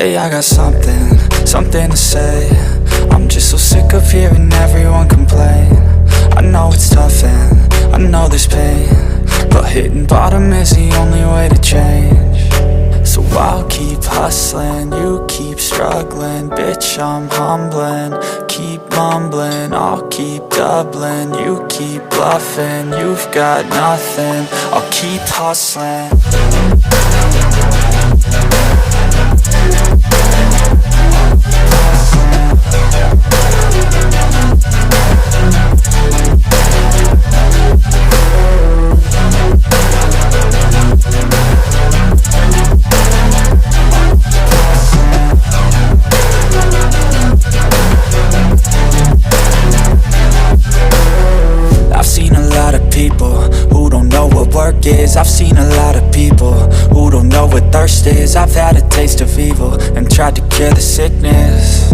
Hey, I got something to say. I'm just so sick of hearing everyone complain. I know it's tough and I know there's pain, but hitting bottom is the only way to change. So I'll keep hustling, you keep struggling. Bitch, I'm humbling, keep mumbling. I'll keep doubling, you keep bluffing. You've got nothing, I'll keep hustling. I've seen a lot of people who don't know what thirst is. I've had a taste of evil and tried to cure the sickness,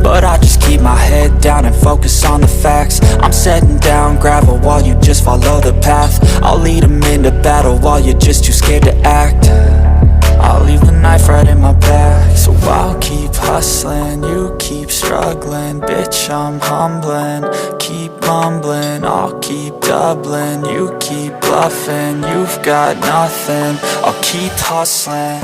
but I just keep my head down and focus on the facts. I'm setting down gravel while you just follow the path. I'll lead them into battle while you're just too scared to act. I'll leave the knife right in my back. So I'll keep hustling, you keep struggling. Bitch, I'm humbling, keep mumbling. I'll keep doubling, you keep bluffing. You've got nothing, I'll keep hustling.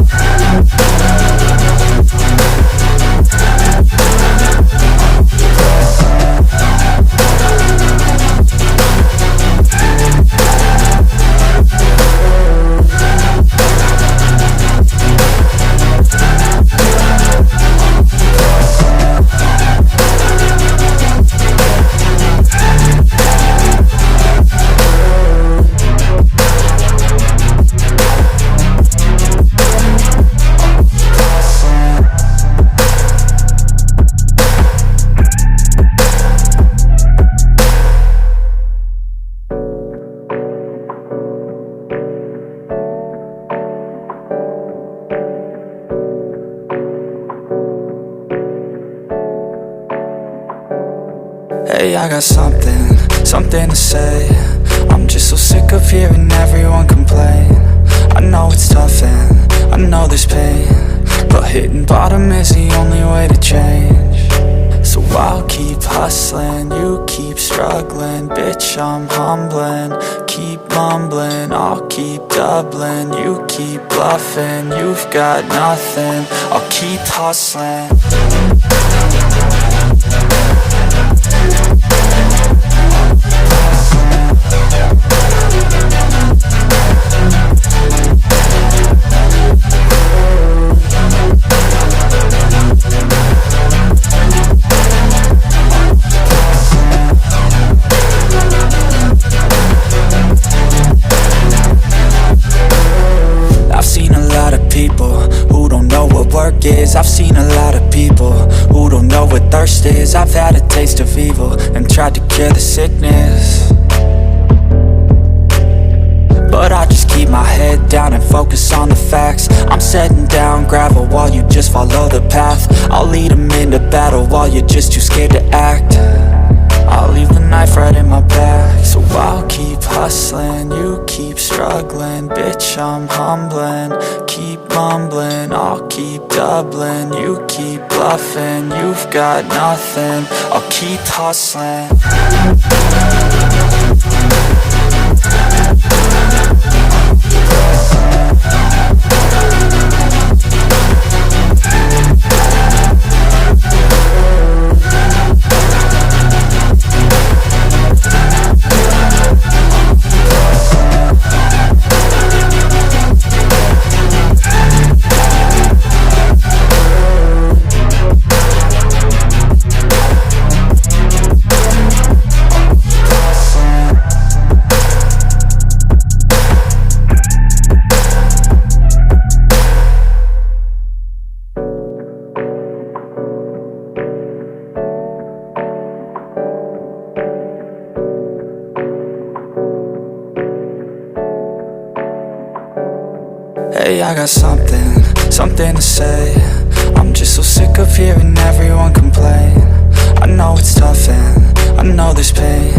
Hey, I got something to say. I'm just so sick of hearing everyone complain. I know it's tough and I know there's pain, but hitting bottom is the only way to change. So I'll keep hustling, you keep struggling. Bitch, I'm humbling, keep mumbling. I'll keep doubling, you keep bluffing. You've got nothing, I'll keep hustling. I've seen a lot of people who don't know what thirst is. I've had a taste of evil and tried to cure the sickness, but I just keep my head down and focus on the facts. I'm setting down gravel while you just follow the path. I'll lead them into battle while you're just too scared to act. I'll leave the knife right in my back. So I'll keep hustling, you keep struggling. Bitch, I'm humbling, keep mumbling. I'll keep doubling, you keep bluffing. You've got nothing, I'll keep hustling. Hey, I got something to say. I'm just so sick of hearing everyone complain. I know it's tough and I know there's pain,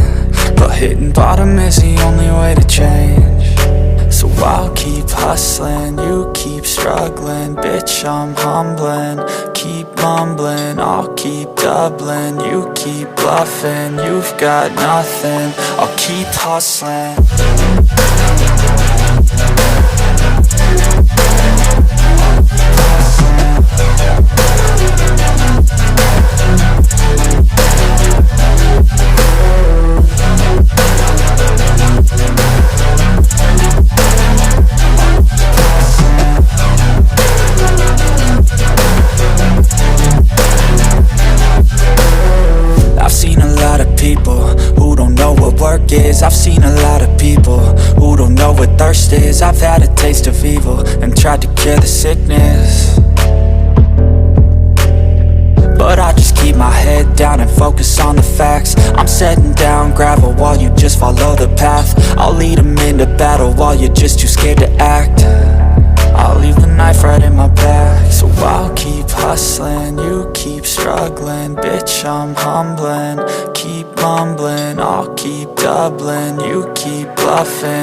but hitting bottom is the only way to change. So So I'll keep hustling, you keep struggling. Bitch, I'm humbling, keep mumbling. I'll keep doubling, you keep bluffing. You've got nothing, I'll keep hustling. I've seen a lot of people who don't know what thirst is. I've had a taste of evil and tried to cure the sickness, but I just keep my head down and focus on the facts. I'm setting down gravel while you just follow the path. I'll lead them into battle while you're just too scared to act. I'll leave the knife right in my back. So I'll keep hustling, you keep struggling. Bitch, I'm humbling, keep mumbling. I'll keep doubling, you keep bluffing.